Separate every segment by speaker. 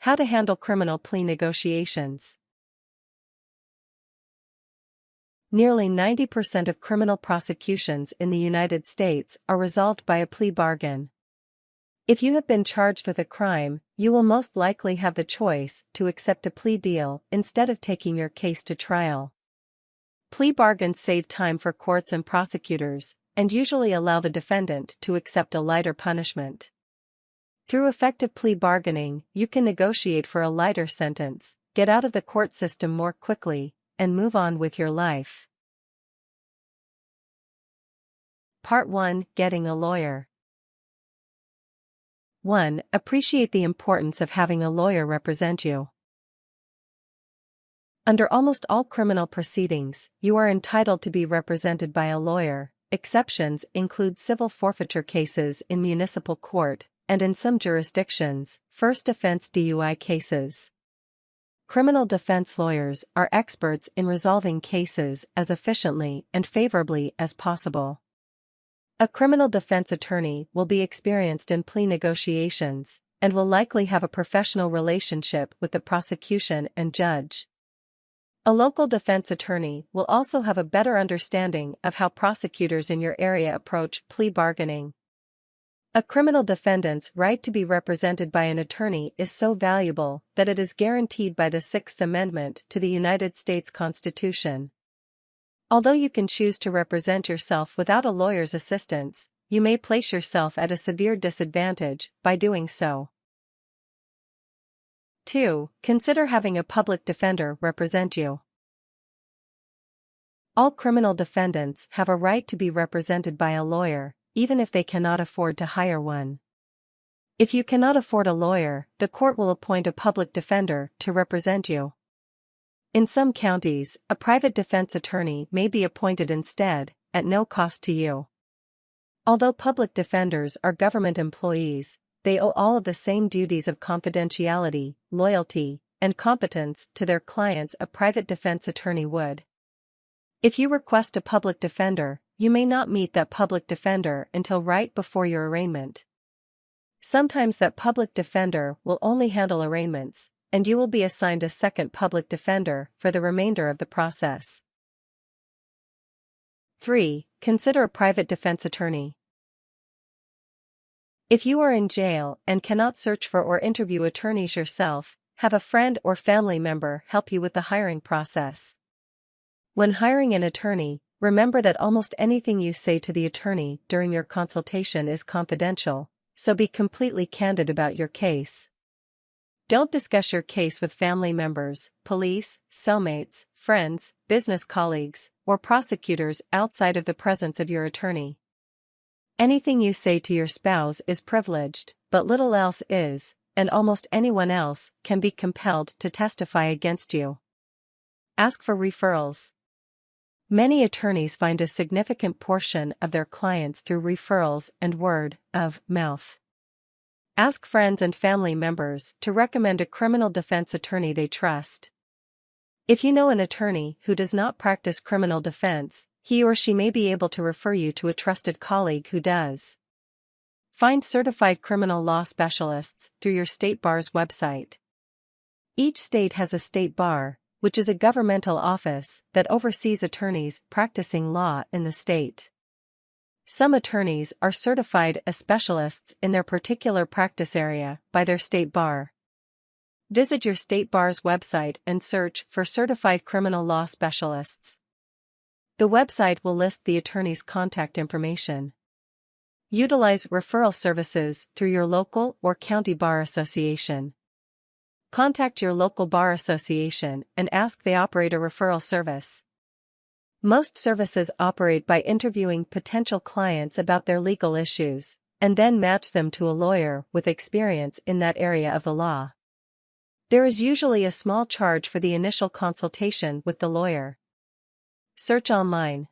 Speaker 1: How to handle criminal plea negotiations. Nearly 90% of criminal prosecutions in the United States are resolved by a plea bargain. If you have been charged with a crime, you will most likely have the choice to accept a plea deal instead of taking your case to trial. Plea bargains save time for courts and prosecutors, and usually allow the defendant to accept a lighter punishment. Through effective plea bargaining, you can negotiate for a lighter sentence, get out of the court system more quickly, and move on with your life. Part 1: Getting a lawyer. 1. Appreciate the importance of having a lawyer represent you. Under almost all criminal proceedings, you are entitled to be represented by a lawyer. Exceptions include civil forfeiture cases in municipal court, and in some jurisdictions, first offense DUI cases. Criminal defense lawyers are experts in resolving cases as efficiently and favorably as possible. A criminal defense attorney will be experienced in plea negotiations, and will likely have a professional relationship with the prosecution and judge. A local defense attorney will also have a better understanding of how prosecutors in your area approach plea bargaining. A criminal defendant's right to be represented by an attorney is so valuable that it is guaranteed by the Sixth Amendment to the United States Constitution. Although you can choose to represent yourself without a lawyer's assistance, you may place yourself at a severe disadvantage by doing so. 2. Consider having a public defender represent you. All criminal defendants have a right to be represented by a lawyer, even if they cannot afford to hire one. If you cannot afford a lawyer, the court will appoint a public defender to represent you. In some counties, a private defense attorney may be appointed instead, at no cost to you. Although public defenders are government employees, they owe all of the same duties of confidentiality, loyalty, and competence to their clients a private defense attorney would. If you request a public defender, you may not meet that public defender until right before your arraignment. Sometimes that public defender will only handle arraignments, and you will be assigned a second public defender for the remainder of the process. 3. Consider a private defense attorney. If you are in jail and cannot search for or interview attorneys yourself, have a friend or family member help you with the hiring process. When hiring an attorney, remember that almost anything you say to the attorney during your consultation is confidential, so be completely candid about your case. Don't discuss your case with family members, police, cellmates, friends, business colleagues, or prosecutors outside of the presence of your attorney. Anything you say to your spouse is privileged, but little else is, and almost anyone else can be compelled to testify against you. Ask for referrals. Many attorneys find a significant portion of their clients through referrals and word of mouth. Ask friends and family members to recommend a criminal defense attorney they trust. If you know an attorney who does not practice criminal defense, he or she may be able to refer you to a trusted colleague who does. Find certified criminal law specialists through your state bar's website. Each state has a state bar, which is a governmental office that oversees attorneys practicing law in the state. Some attorneys are certified as specialists in their particular practice area by their state bar. Visit your state bar's website and search for certified criminal law specialists. The website will list the attorney's contact information. Utilize referral services through your local or county bar association. Contact your local bar association and ask they operate a referral service. Most services operate by interviewing potential clients about their legal issues, and then match them to a lawyer with experience in that area of the law. There is usually a small charge for the initial consultation with the lawyer. Search online.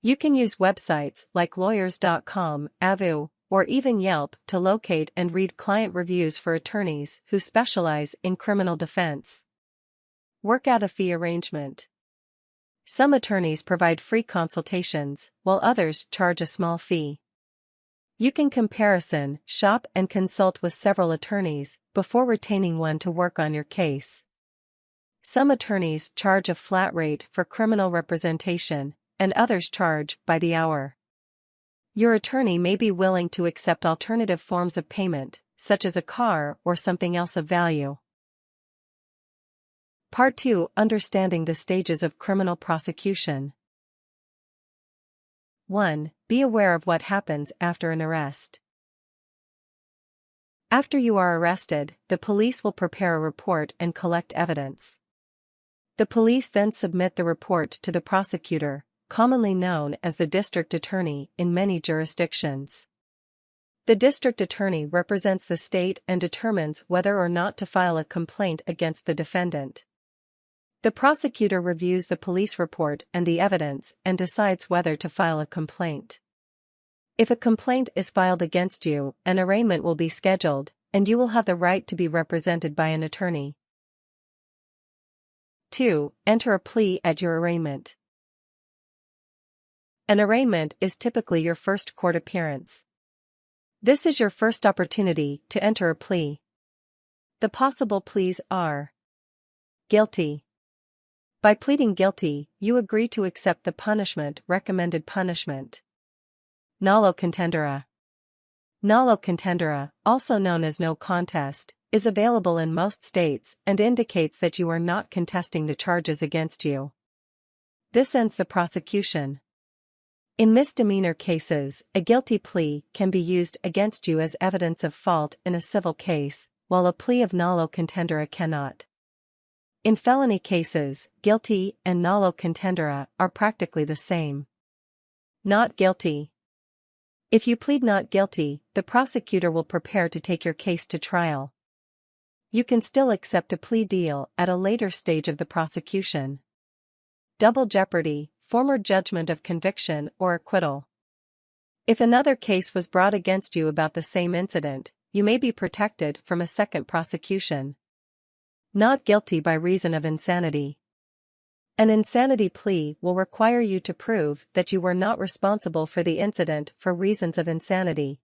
Speaker 1: You can use websites like lawyers.com, Avvo, or even Yelp to locate and read client reviews for attorneys who specialize in criminal defense. Work out a fee arrangement. Some attorneys provide free consultations, while others charge a small fee. You can comparison, shop and consult with several attorneys before retaining one to work on your case. Some attorneys charge a flat rate for criminal representation, and others charge by the hour. Your attorney may be willing to accept alternative forms of payment, such as a car or something else of value. Part 2: Understanding the stages of criminal prosecution. 1. Be aware of what happens after an arrest. After you are arrested, the police will prepare a report and collect evidence. The police then submit the report to the prosecutor, commonly known as the district attorney in many jurisdictions. The district attorney represents the state and determines whether or not to file a complaint against the defendant. The prosecutor reviews the police report and the evidence and decides whether to file a complaint. If a complaint is filed against you, an arraignment will be scheduled, and you will have the right to be represented by an attorney. 2. Enter a plea at your arraignment. An arraignment is typically your first court appearance. This is your first opportunity to enter a plea. The possible pleas are: guilty. By pleading guilty, you agree to accept the recommended punishment. Nolo contendere. Nolo contendere, also known as no contest, is available in most states and indicates that you are not contesting the charges against you. This ends the prosecution. In misdemeanor cases, a guilty plea can be used against you as evidence of fault in a civil case, while a plea of nolo contendere cannot. In felony cases, guilty and nolo contendere are practically the same. Not guilty. If you plead not guilty, the prosecutor will prepare to take your case to trial. You can still accept a plea deal at a later stage of the prosecution. Double jeopardy, former judgment of conviction or acquittal. If another case was brought against you about the same incident, you may be protected from a second prosecution. Not guilty by reason of insanity. An insanity plea will require you to prove that you were not responsible for the incident for reasons of insanity.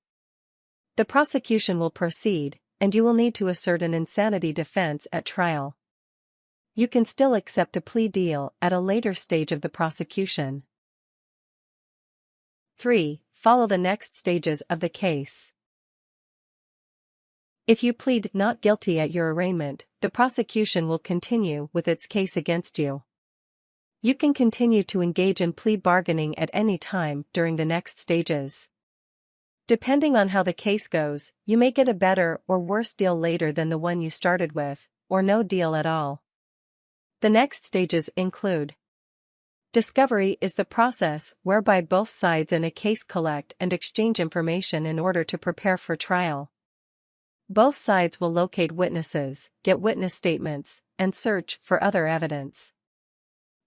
Speaker 1: The prosecution will proceed, and you will need to assert an insanity defense at trial. You can still accept a plea deal at a later stage of the prosecution. 3. Follow the next stages of the case. If you plead not guilty at your arraignment, the prosecution will continue with its case against you. You can continue to engage in plea bargaining at any time during the next stages. Depending on how the case goes, you may get a better or worse deal later than the one you started with, or no deal at all. The next stages include: discovery is the process whereby both sides in a case collect and exchange information in order to prepare for trial. Both sides will locate witnesses, get witness statements, and search for other evidence.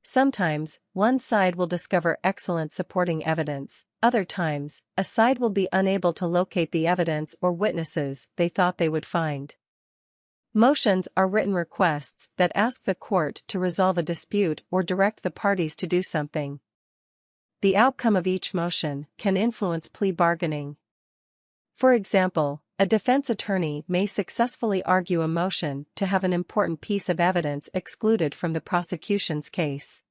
Speaker 1: Sometimes, one side will discover excellent supporting evidence, other times, a side will be unable to locate the evidence or witnesses they thought they would find. Motions are written requests that ask the court to resolve a dispute or direct the parties to do something. The outcome of each motion can influence plea bargaining. For example, a defense attorney may successfully argue a motion to have an important piece of evidence excluded from the prosecution's case.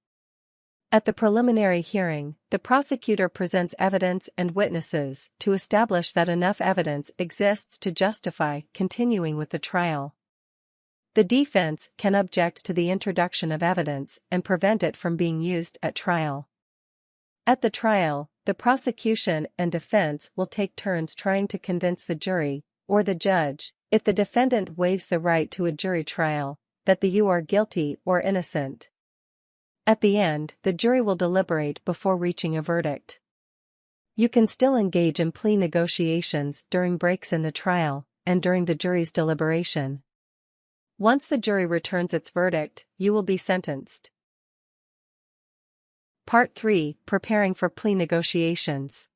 Speaker 1: At the preliminary hearing, the prosecutor presents evidence and witnesses to establish that enough evidence exists to justify continuing with the trial. The defense can object to the introduction of evidence and prevent it from being used at trial. At the trial, the prosecution and defense will take turns trying to convince the jury, or the judge, if the defendant waives the right to a jury trial, that you are guilty or innocent. At the end, the jury will deliberate before reaching a verdict. You can still engage in plea negotiations during breaks in the trial, and during the jury's deliberation. Once the jury returns its verdict, you will be sentenced. Part 3: Preparing for plea negotiations.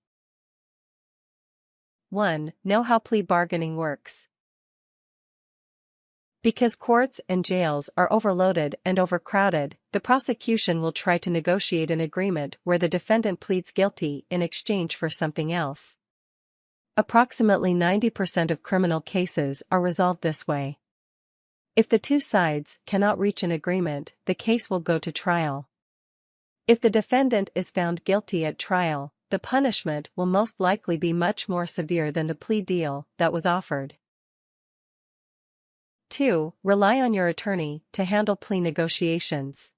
Speaker 1: 1. Know how plea bargaining works. Because courts and jails are overloaded and overcrowded, the prosecution will try to negotiate an agreement where the defendant pleads guilty in exchange for something else. Approximately 90% of criminal cases are resolved this way. If the two sides cannot reach an agreement, the case will go to trial. If the defendant is found guilty at trial, the punishment will most likely be much more severe than the plea deal that was offered. 2. Rely on your attorney to handle plea negotiations.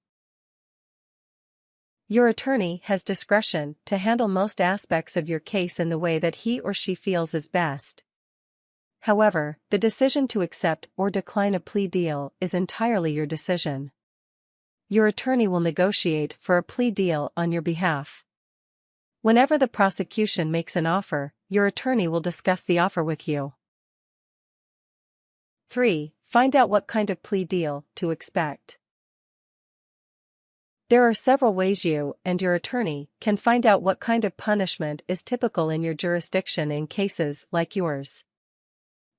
Speaker 1: Your attorney has discretion to handle most aspects of your case in the way that he or she feels is best. However, the decision to accept or decline a plea deal is entirely your decision. Your attorney will negotiate for a plea deal on your behalf. Whenever the prosecution makes an offer, your attorney will discuss the offer with you. 3. Find out what kind of plea deal to expect. There are several ways you and your attorney can find out what kind of punishment is typical in your jurisdiction in cases like yours.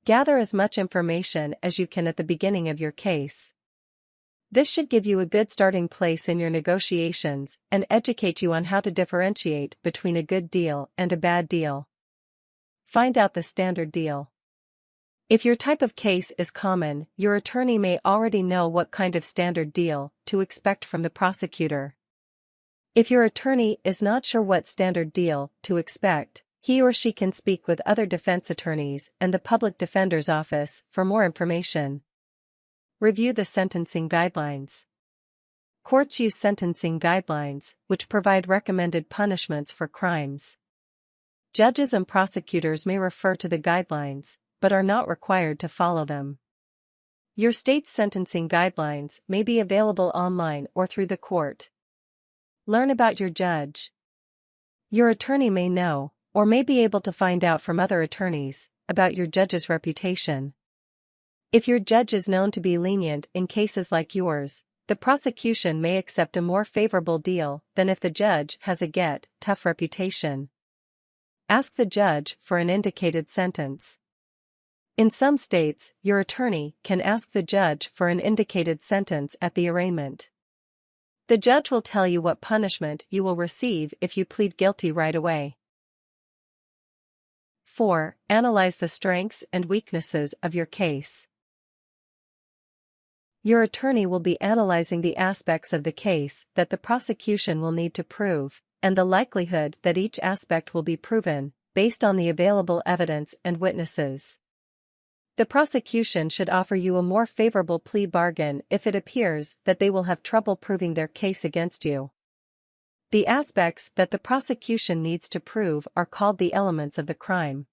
Speaker 1: Gather as much information as you can at the beginning of your case. This should give you a good starting place in your negotiations and educate you on how to differentiate between a good deal and a bad deal. Find out the standard deal. If your type of case is common, your attorney may already know what kind of standard deal to expect from the prosecutor. If your attorney is not sure what standard deal to expect, he or she can speak with other defense attorneys and the public defender's office for more information. Review the sentencing guidelines. Courts use sentencing guidelines, which provide recommended punishments for crimes. Judges and prosecutors may refer to the guidelines, but are not required to follow them. Your state's sentencing guidelines may be available online or through the court. Learn about your judge. Your attorney may know, or may be able to find out from other attorneys, about your judge's reputation. If your judge is known to be lenient in cases like yours, the prosecution may accept a more favorable deal than if the judge has a tough reputation. Ask the judge for an indicated sentence. In some states, your attorney can ask the judge for an indicated sentence at the arraignment. The judge will tell you what punishment you will receive if you plead guilty right away. 4. Analyze the strengths and weaknesses of your case. Your attorney will be analyzing the aspects of the case that the prosecution will need to prove, and the likelihood that each aspect will be proven, based on the available evidence and witnesses. The prosecution should offer you a more favorable plea bargain if it appears that they will have trouble proving their case against you. The aspects that the prosecution needs to prove are called the elements of the crime.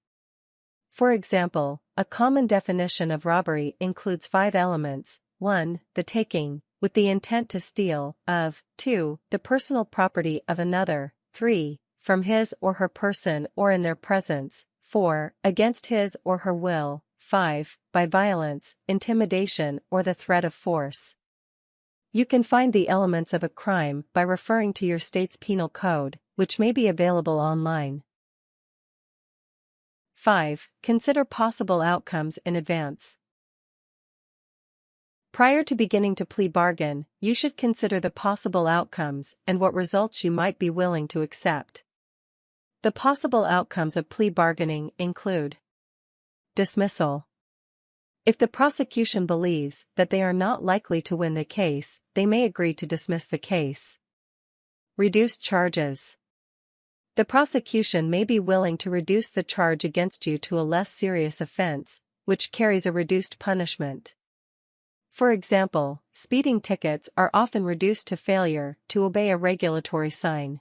Speaker 1: For example, a common definition of robbery includes 5 elements: 1. The taking, with the intent to steal, of, 2. The personal property of another, 3. From his or her person or in their presence, 4. Against his or her will, 5. By violence, intimidation or the threat of force. You can find the elements of a crime by referring to your state's penal code, which may be available online. 5. Consider possible outcomes in advance. Prior to beginning to plea bargain, you should consider the possible outcomes and what results you might be willing to accept. The possible outcomes of plea bargaining include: dismissal. If the prosecution believes that they are not likely to win the case, they may agree to dismiss the case. Reduced charges. The prosecution may be willing to reduce the charge against you to a less serious offense, which carries a reduced punishment. For example, speeding tickets are often reduced to failure to obey a regulatory sign.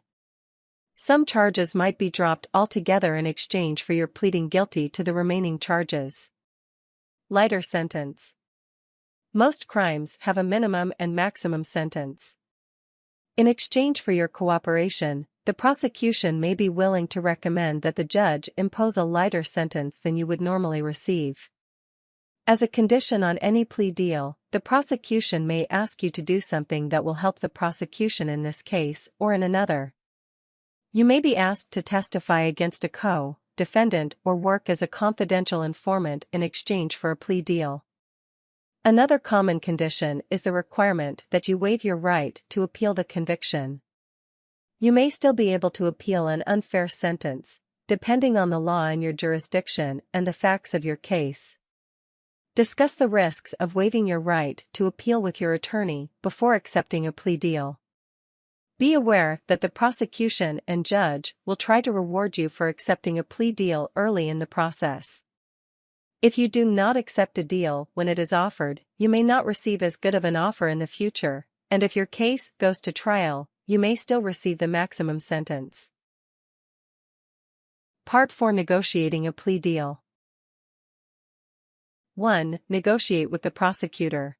Speaker 1: Some charges might be dropped altogether in exchange for your pleading guilty to the remaining charges. Lighter sentence. Most crimes have a minimum and maximum sentence. In exchange for your cooperation, the prosecution may be willing to recommend that the judge impose a lighter sentence than you would normally receive. As a condition on any plea deal, the prosecution may ask you to do something that will help the prosecution in this case or in another. You may be asked to testify against a co-defendant or work as a confidential informant in exchange for a plea deal. Another common condition is the requirement that you waive your right to appeal the conviction. You may still be able to appeal an unfair sentence, depending on the law in your jurisdiction and the facts of your case. Discuss the risks of waiving your right to appeal with your attorney before accepting a plea deal. Be aware that the prosecution and judge will try to reward you for accepting a plea deal early in the process. If you do not accept a deal when it is offered, you may not receive as good of an offer in the future, and if your case goes to trial, you may still receive the maximum sentence. Part 4: Negotiating a plea deal. 1. Negotiate with the prosecutor.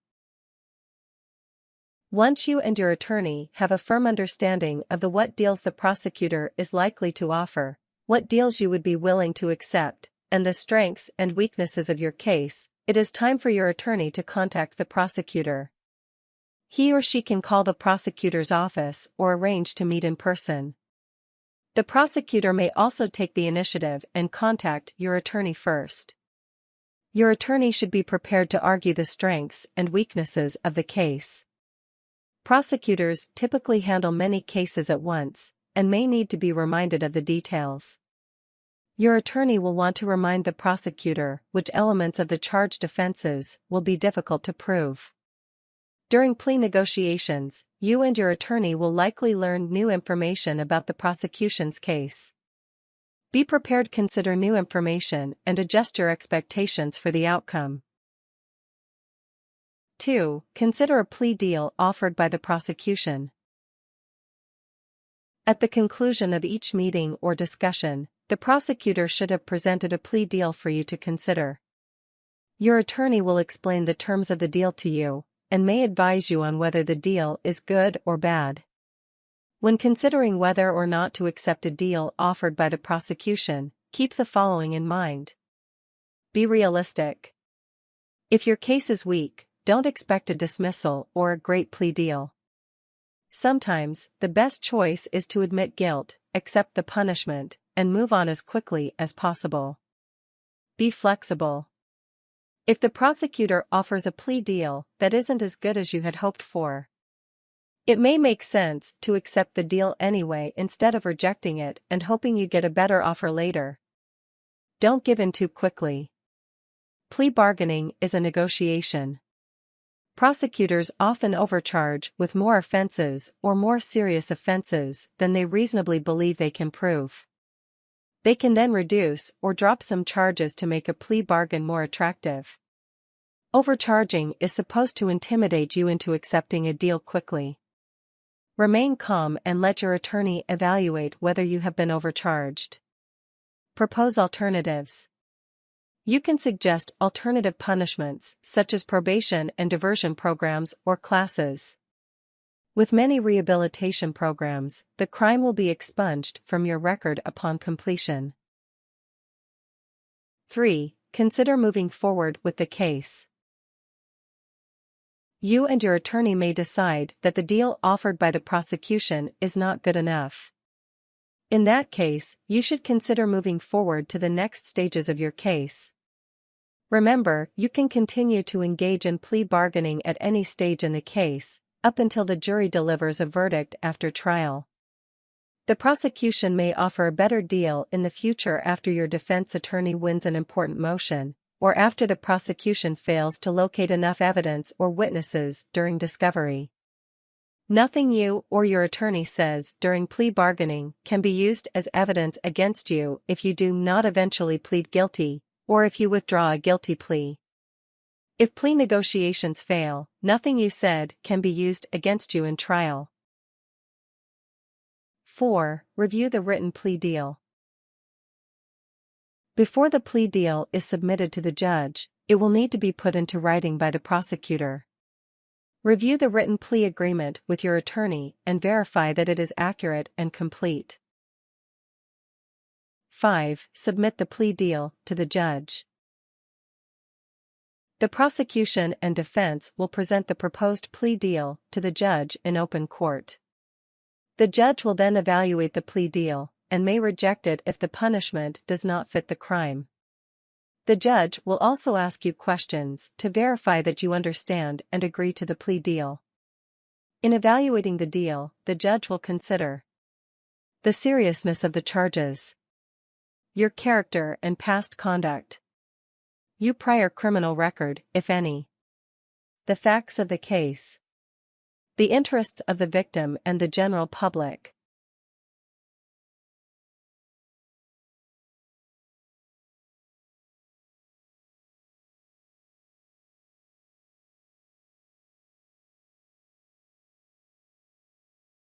Speaker 1: Once you and your attorney have a firm understanding of what deals the prosecutor is likely to offer, what deals you would be willing to accept, and the strengths and weaknesses of your case, it is time for your attorney to contact the prosecutor. He or she can call the prosecutor's office or arrange to meet in person. The prosecutor may also take the initiative and contact your attorney first. Your attorney should be prepared to argue the strengths and weaknesses of the case. Prosecutors typically handle many cases at once, and may need to be reminded of the details. Your attorney will want to remind the prosecutor which elements of the charged offenses will be difficult to prove. During plea negotiations, you and your attorney will likely learn new information about the prosecution's case. Be prepared to consider new information and adjust your expectations for the outcome. 2. Consider a plea deal offered by the prosecution. At the conclusion of each meeting or discussion, the prosecutor should have presented a plea deal for you to consider. Your attorney will explain the terms of the deal to you, and may advise you on whether the deal is good or bad. When considering whether or not to accept a deal offered by the prosecution, keep the following in mind. Be realistic. If your case is weak, don't expect a dismissal or a great plea deal. Sometimes, the best choice is to admit guilt, accept the punishment, and move on as quickly as possible. Be flexible. If the prosecutor offers a plea deal that isn't as good as you had hoped for, it may make sense to accept the deal anyway instead of rejecting it and hoping you get a better offer later. Don't give in too quickly. Plea bargaining is a negotiation. Prosecutors often overcharge with more offenses or more serious offenses than they reasonably believe they can prove. They can then reduce or drop some charges to make a plea bargain more attractive. Overcharging is supposed to intimidate you into accepting a deal quickly. Remain calm and let your attorney evaluate whether you have been overcharged. Propose alternatives. You can suggest alternative punishments such as probation and diversion programs or classes. With many rehabilitation programs, the crime will be expunged from your record upon completion. 3. Consider moving forward with the case. You and your attorney may decide that the deal offered by the prosecution is not good enough. In that case, you should consider moving forward to the next stages of your case. Remember, you can continue to engage in plea bargaining at any stage in the case, up until the jury delivers a verdict after trial. The prosecution may offer a better deal in the future after your defense attorney wins an important motion, or after the prosecution fails to locate enough evidence or witnesses during discovery. Nothing you or your attorney says during plea bargaining can be used as evidence against you if you do not eventually plead guilty, or if you withdraw a guilty plea. If plea negotiations fail, nothing you said can be used against you in trial. 4. Review the written plea deal. Before the plea deal is submitted to the judge, it will need to be put into writing by the prosecutor. Review the written plea agreement with your attorney and verify that it is accurate and complete. 5. Submit the plea deal to the judge. The prosecution and defense will present the proposed plea deal to the judge in open court. The judge will then evaluate the plea deal, and may reject it if the punishment does not fit the crime. The judge will also ask you questions to verify that you understand and agree to the plea deal. In evaluating the deal, the judge will consider the seriousness of the charges, Your character and past conduct. Your prior criminal record, if any. The facts of the case. The interests of the victim and the general public.